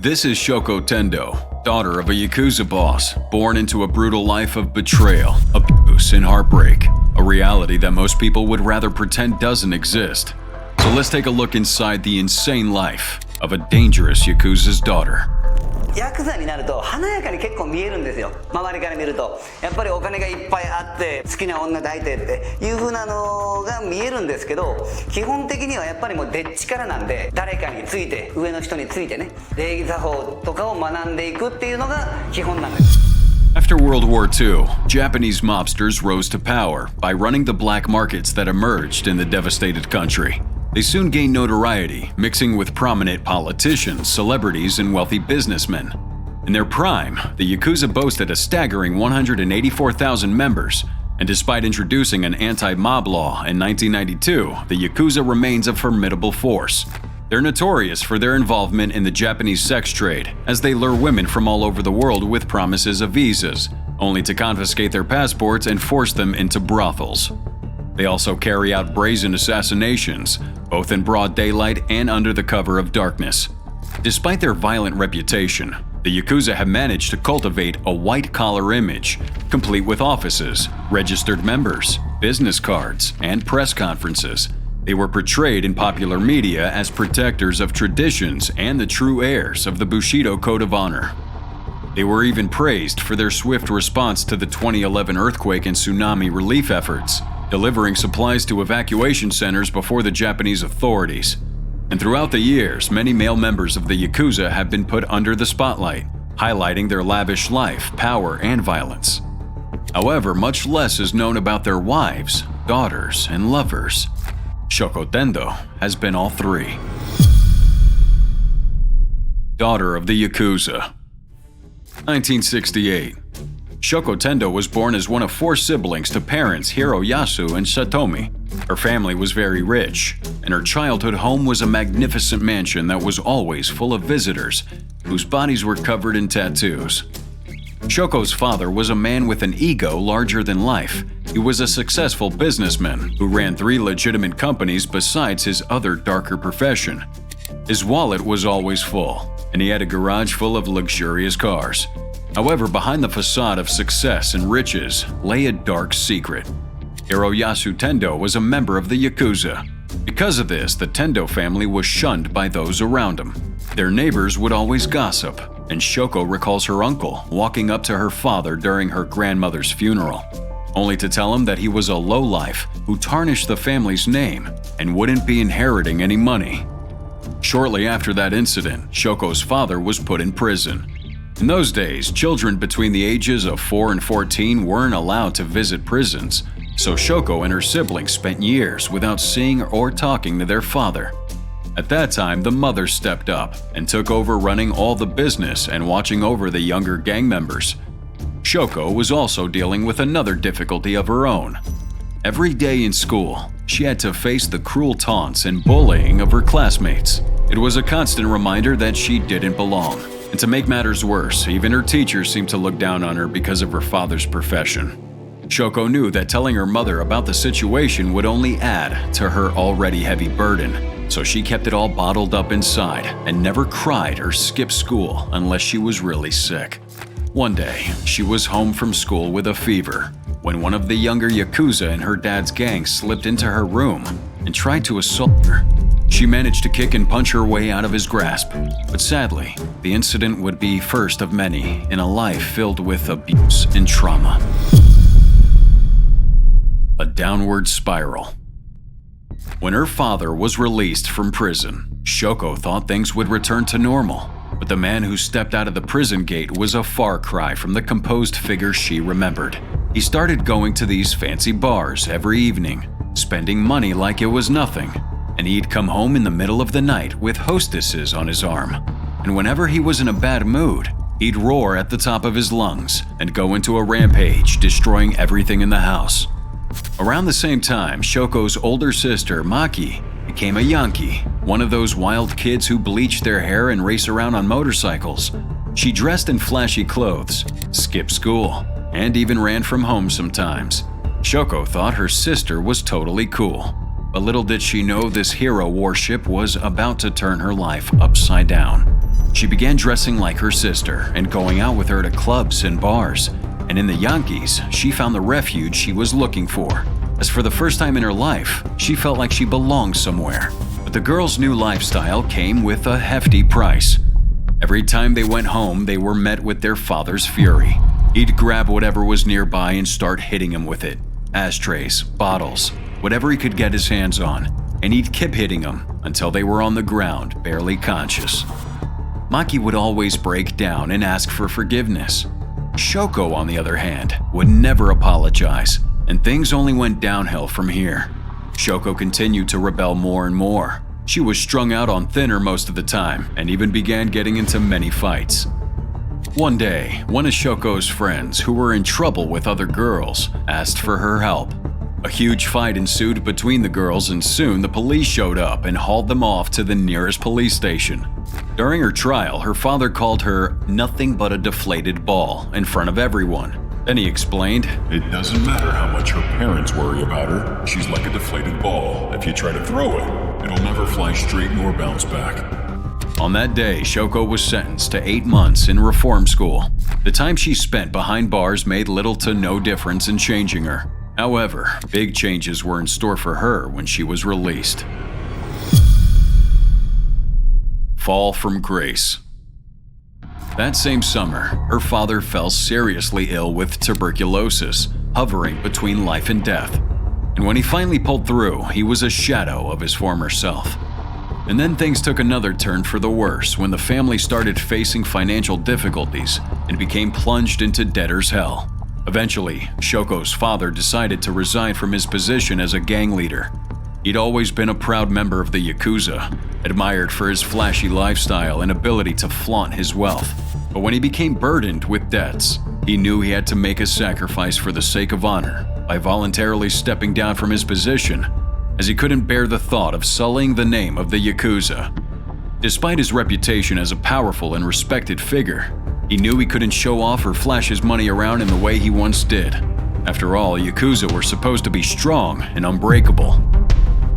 This is Shoko Tendo, daughter of a Yakuza boss, born into a brutal life of betrayal, abuse, and heartbreak, a reality that most people would rather pretend doesn't exist. So let's take a look inside the insane life of a dangerous Yakuza's daughter. ヤクザになると華やかに結構見えるんですよ。周りから見るとやっぱりお金がいっぱいあって好きな女抱いてっていう風なのが見えるんですけど、基本的にはやっぱりもうでっちからなんで、誰かについて上の人についてね、礼儀作法とかを学んでいくっていうのが基本なんです。 After World War II, Japanese mobsters rose to power by running the black markets that emerged in the devastated country. They soon gained notoriety, mixing with prominent politicians, celebrities, and wealthy businessmen. In their prime, the Yakuza boasted a staggering 184,000 members, and despite introducing an anti-mob law in 1992, the Yakuza remains a formidable force. They're notorious for their involvement in the Japanese sex trade, as they lure women from all over the world with promises of visas, only to confiscate their passports and force them into brothels. They also carry out brazen assassinations, both in broad daylight and under the cover of darkness. Despite their violent reputation, the Yakuza have managed to cultivate a white-collar image, complete with offices, registered members, business cards, and press conferences. They were portrayed in popular media as protectors of traditions and the true heirs of the Bushido Code of Honor. They were even praised for their swift response to the 2011 earthquake and tsunami relief efforts, delivering supplies to evacuation centers before the Japanese authorities. And throughout the years, many male members of the Yakuza have been put under the spotlight, highlighting their lavish life, power, and violence. However, much less is known about their wives, daughters, and lovers. Shoko Tendo has been all three. Daughter of the Yakuza. 1968. Shoko Tendo was born as one of four siblings to parents Hiroyasu and Satomi. Her family was very rich, and her childhood home was a magnificent mansion that was always full of visitors, whose bodies were covered in tattoos. Shoko's father was a man with an ego larger than life. He was a successful businessman who ran 3 legitimate companies besides his other darker profession. His wallet was always full, and he had a garage full of luxurious cars. However, behind the facade of success and riches lay a dark secret. Hiroyasu Tendo was a member of the Yakuza. Because of this, the Tendo family was shunned by those around him. Their neighbors would always gossip, and Shoko recalls her uncle walking up to her father during her grandmother's funeral, only to tell him that he was a lowlife who tarnished the family's name and wouldn't be inheriting any money. Shortly after that incident, Shoko's father was put in prison. In those days, children between the ages of 4 and 14 weren't allowed to visit prisons, so Shoko and her siblings spent years without seeing or talking to their father. At that time, the mother stepped up and took over running all the business and watching over the younger gang members. Shoko was also dealing with another difficulty of her own. Every day in school, she had to face the cruel taunts and bullying of her classmates. It was a constant reminder that she didn't belong. And to make matters worse, even her teachers seemed to look down on her because of her father's profession. Shoko knew that telling her mother about the situation would only add to her already heavy burden, so she kept it all bottled up inside and never cried or skipped school unless she was really sick. One day, she was home from school with a fever when one of the younger Yakuza in her dad's gang slipped into her room and tried to assault her. She managed to kick and punch her way out of his grasp, but sadly, the incident would be first of many in a life filled with abuse and trauma. A downward spiral. When her father was released from prison, Shoko thought things would return to normal, but the man who stepped out of the prison gate was a far cry from the composed figure she remembered. He started going to these fancy bars every evening, spending money like it was nothing. And he'd come home in the middle of the night with hostesses on his arm. And whenever he was in a bad mood, he'd roar at the top of his lungs and go into a rampage, destroying everything in the house. Around the same time, Shoko's older sister, Maki, became a Yankee, one of those wild kids who bleach their hair and race around on motorcycles. She dressed in flashy clothes, skipped school, and even ran from home sometimes. Shoko thought her sister was totally cool. But little did she know this hero worship was about to turn her life upside down. She began dressing like her sister and going out with her to clubs and bars. And in the Yankees, she found the refuge she was looking for. As for the first time in her life, she felt like she belonged somewhere. But the girl's new lifestyle came with a hefty price. Every time they went home, they were met with their father's fury. He'd grab whatever was nearby and start hitting him with it. Ashtrays, bottles, whatever he could get his hands on. And he'd keep hitting them until they were on the ground, barely conscious. Maki would always break down and ask for forgiveness. Shoko, on the other hand, would never apologize, and things only went downhill from here. Shoko continued to rebel more and more. She was strung out on thinner most of the time and even began getting into many fights. One day, one of Shoko's friends, who were in trouble with other girls, asked for her help. A huge fight ensued between the girls, and soon the police showed up and hauled them off to the nearest police station. During her trial, her father called her nothing but a deflated ball in front of everyone. Then he explained, "It doesn't matter how much her parents worry about her. She's like a deflated ball. If you try to throw it, it'll never fly straight nor bounce back." On that day, Shoko was sentenced to 8 months in reform school. The time she spent behind bars made little to no difference in changing her. However, big changes were in store for her when she was released. Fall from grace. That same summer, her father fell seriously ill with tuberculosis, hovering between life and death. And when he finally pulled through, he was a shadow of his former self. And then things took another turn for the worse when the family started facing financial difficulties and became plunged into debtor's hell. Eventually, Shoko's father decided to resign from his position as a gang leader. He'd always been a proud member of the Yakuza, admired for his flashy lifestyle and ability to flaunt his wealth. But when he became burdened with debts, he knew he had to make a sacrifice for the sake of honor by voluntarily stepping down from his position, as he couldn't bear the thought of sullying the name of the Yakuza. Despite his reputation as a powerful and respected figure, he knew he couldn't show off or flash his money around in the way he once did. After all, Yakuza were supposed to be strong and unbreakable.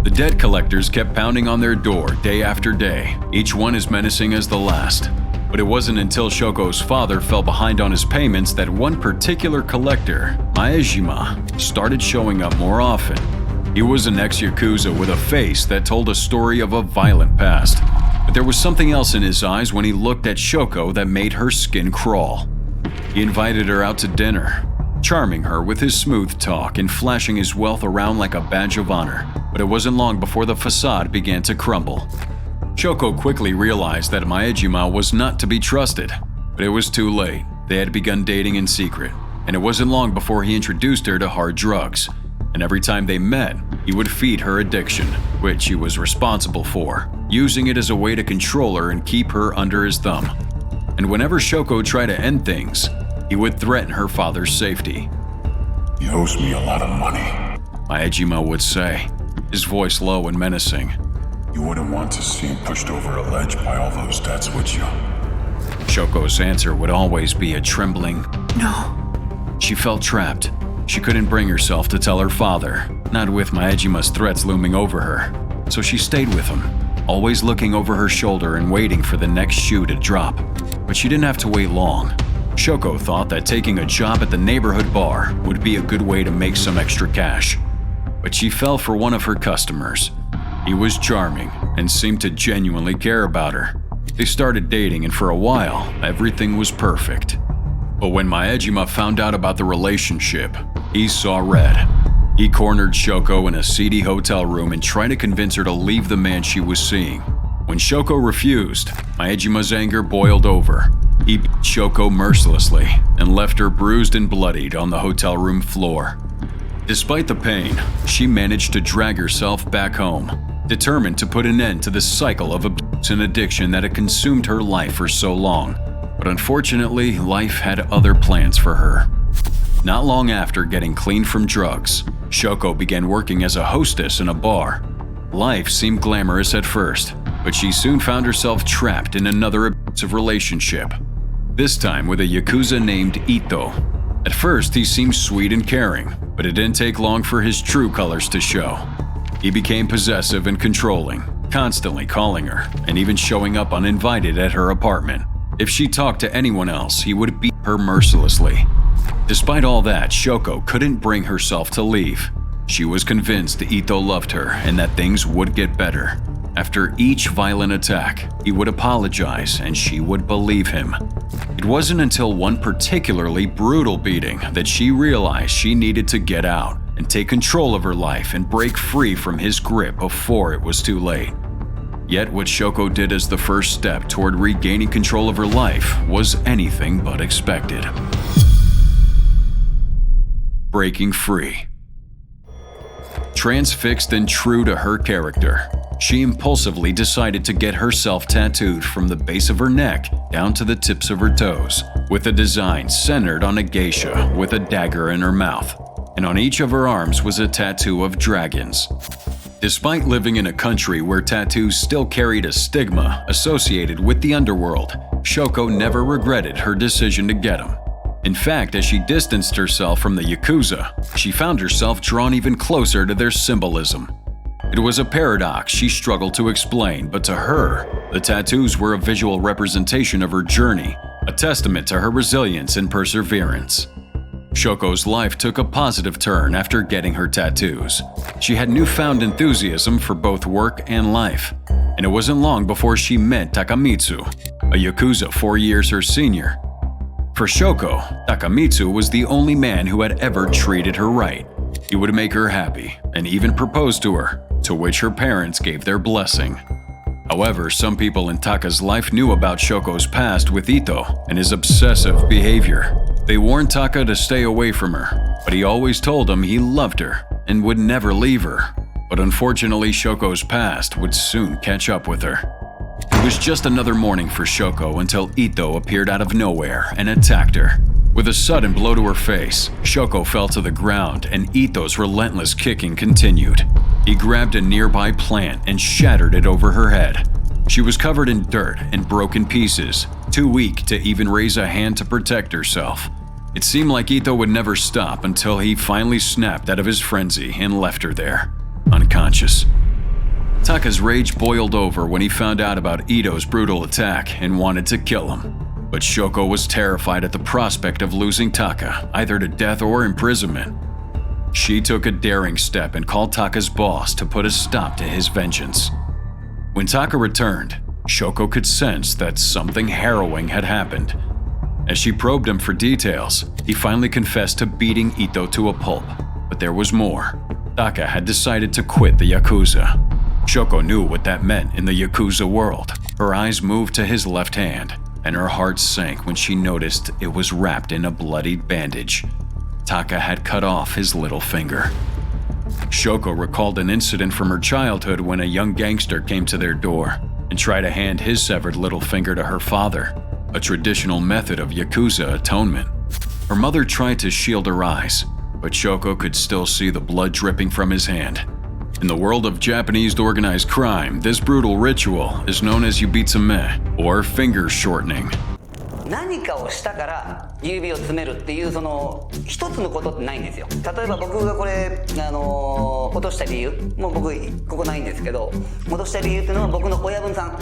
The debt collectors kept pounding on their door day after day, each one as menacing as the last. But it wasn't until Shoko's father fell behind on his payments that one particular collector, Maejima, started showing up more often. He was an ex-Yakuza with a face that told a story of a violent past. But there was something else in his eyes when he looked at Shoko that made her skin crawl. He invited her out to dinner, charming her with his smooth talk and flashing his wealth around like a badge of honor. But it wasn't long before the facade began to crumble. Shoko quickly realized that Maejima was not to be trusted, but it was too late. They had begun dating in secret, and it wasn't long before he introduced her to hard drugs. And every time they met, he would feed her addiction, which he was responsible for, using it as a way to control her and keep her under his thumb. And whenever Shoko tried to end things, he would threaten her father's safety. "He owes me a lot of money," Maejima would say, his voice low and menacing. "You wouldn't want to see him pushed over a ledge by all those debts, would you?" Shoko's answer would always be a trembling no. She felt trapped. She couldn't bring herself to tell her father, not with Maejima's threats looming over her. So she stayed with him, always looking over her shoulder and waiting for the next shoe to drop. But she didn't have to wait long. Shoko thought that taking a job at the neighborhood bar would be a good way to make some extra cash. But she fell for one of her customers. He was charming and seemed to genuinely care about her. They started dating, and for a while, everything was perfect. But when Maejima found out about the relationship, he saw red. He cornered Shoko in a seedy hotel room and tried to convince her to leave the man she was seeing. When Shoko refused, Maejima's anger boiled over. He beat Shoko mercilessly and left her bruised and bloodied on the hotel room floor. Despite the pain, she managed to drag herself back home, determined to put an end to the cycle of abuse and addiction that had consumed her life for so long. But unfortunately, life had other plans for her. Not long after getting clean from drugs, Shoko began working as a hostess in a bar. Life seemed glamorous at first, but she soon found herself trapped in another abusive relationship. This time with a Yakuza named Ito. At first, he seemed sweet and caring, but it didn't take long for his true colors to show. He became possessive and controlling, constantly calling her and even showing up uninvited at her apartment. If she talked to anyone else, he would beat her mercilessly. Despite all that, Shoko couldn't bring herself to leave. She was convinced Ito loved her and that things would get better. After each violent attack, he would apologize and she would believe him. It wasn't until one particularly brutal beating that she realized she needed to get out and take control of her life and break free from his grip before it was too late. Yet what Shoko did as the first step toward regaining control of her life was anything but expected. Breaking free. Transfixed and true to her character, she impulsively decided to get herself tattooed from the base of her neck down to the tips of her toes, with a design centered on a geisha with a dagger in her mouth, and on each of her arms was a tattoo of dragons. Despite living in a country where tattoos still carried a stigma associated with the underworld, Shoko never regretted her decision to get them. In fact, as she distanced herself from the Yakuza, she found herself drawn even closer to their symbolism. It was a paradox she struggled to explain, but to her, the tattoos were a visual representation of her journey, a testament to her resilience and perseverance. Shoko's life took a positive turn after getting her tattoos. She had newfound enthusiasm for both work and life, and it wasn't long before she met Takamitsu, a Yakuza 4 years her senior. For Shoko, Takamitsu was the only man who had ever treated her right. He would make her happy and even propose to her, to which her parents gave their blessing. However, some people in Taka's life knew about Shoko's past with Ito and his obsessive behavior. They warned Taka to stay away from her, but he always told them he loved her and would never leave her. But unfortunately, Shoko's past would soon catch up with her. It was just another morning for Shoko until Ito appeared out of nowhere and attacked her. With a sudden blow to her face, Shoko fell to the ground and Ito's relentless kicking continued. He grabbed a nearby plant and shattered it over her head. She was covered in dirt and broken pieces, too weak to even raise a hand to protect herself. It seemed like Ito would never stop until he finally snapped out of his frenzy and left her there, unconscious. Taka's rage boiled over when he found out about Ito's brutal attack and wanted to kill him. But Shoko was terrified at the prospect of losing Taka, either to death or imprisonment. She took a daring step and called Taka's boss to put a stop to his vengeance. When Taka returned, Shoko could sense that something harrowing had happened. As she probed him for details, he finally confessed to beating Ito to a pulp. But there was more. Taka had decided to quit the Yakuza. Shoko knew what that meant in the Yakuza world. Her eyes moved to his left hand, and her heart sank when she noticed it was wrapped in a bloodied bandage. Taka had cut off his little finger. Shoko recalled an incident from her childhood when a young gangster came to their door and tried to hand his severed little finger to her father, a traditional method of Yakuza atonement. Her mother tried to shield her eyes, but Shoko could still see the blood dripping from his hand. In the world of Japanese organized crime, this brutal ritual is known as yubitsume, or finger shortening. 何かをしたから指を詰めるっていうその一つのことってないんですよ。例えば僕がこれ落とした理由もう僕ここないんですけど、落とした理由っていうのは僕の親分さん、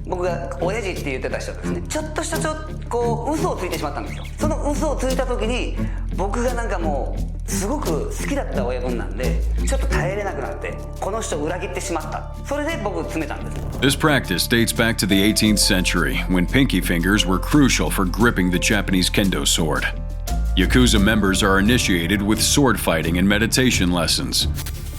僕が親父って言ってた人ですね。ちょっとしたこう嘘をついてしまったんですよ。その嘘をついた時に僕がなんかもうすごく好きだった親分なんでちょっと耐えれなくなってこの人を裏切ってしまった。それで僕詰めたんです。This practice dates back to the 18th century when pinky fingers were crucial for gripping the Japanese kendo sword. Yakuza members are initiated with sword fighting and meditation lessons.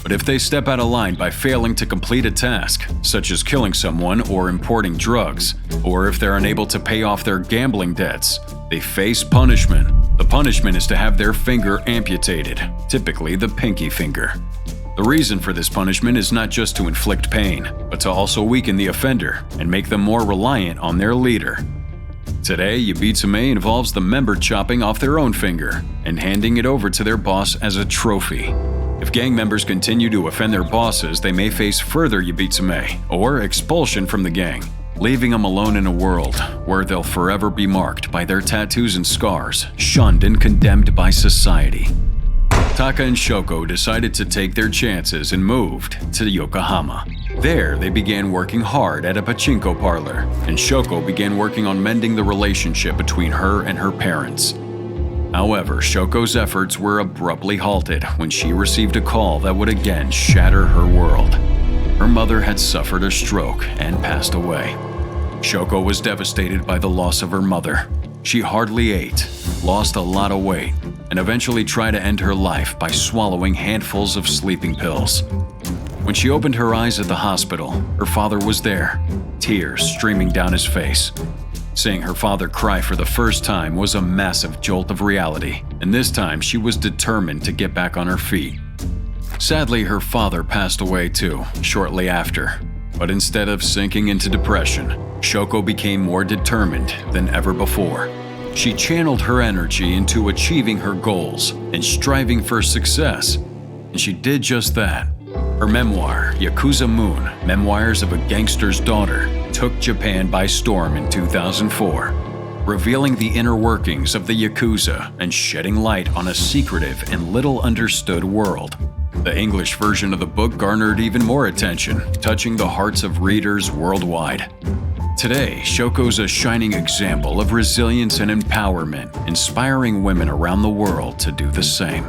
But if they step out of line by failing to complete a task, such as killing someone or importing drugs, or if they're unable to pay off their gambling debts, they face punishment. The punishment is to have their finger amputated, typically the pinky finger. The reason for this punishment is not just to inflict pain, but to also weaken the offender and make them more reliant on their leader. Today, yubitsume involves the member chopping off their own finger and handing it over to their boss as a trophy. If gang members continue to offend their bosses, they may face further yubitsume or expulsion from the gang, leaving them alone in a world where they'll forever be marked by their tattoos and scars, shunned and condemned by society. Taka and Shoko decided to take their chances and moved to Yokohama. There, they began working hard at a pachinko parlor, and Shoko began working on mending the relationship between her and her parents. However, Shoko's efforts were abruptly halted when she received a call that would again shatter her world. Her mother had suffered a stroke and passed away. Shoko was devastated by the loss of her mother. She hardly ate, lost a lot of weight, and eventually tried to end her life by swallowing handfuls of sleeping pills. When she opened her eyes at the hospital, her father was there, tears streaming down his face. Seeing her father cry for the first time was a massive jolt of reality, and this time she was determined to get back on her feet. Sadly, her father passed away too, shortly after. But instead of sinking into depression, Shoko became more determined than ever before. She channeled her energy into achieving her goals and striving for success, and she did just that. Her memoir, Yakuza Moon, Memoirs of a Gangster's Daughter, took Japan by storm in 2004, revealing the inner workings of the Yakuza and shedding light on a secretive and little understood world. The English version of the book garnered even more attention, touching the hearts of readers worldwide. Today, Shoko's a shining example of resilience and empowerment, inspiring women around the world to do the same.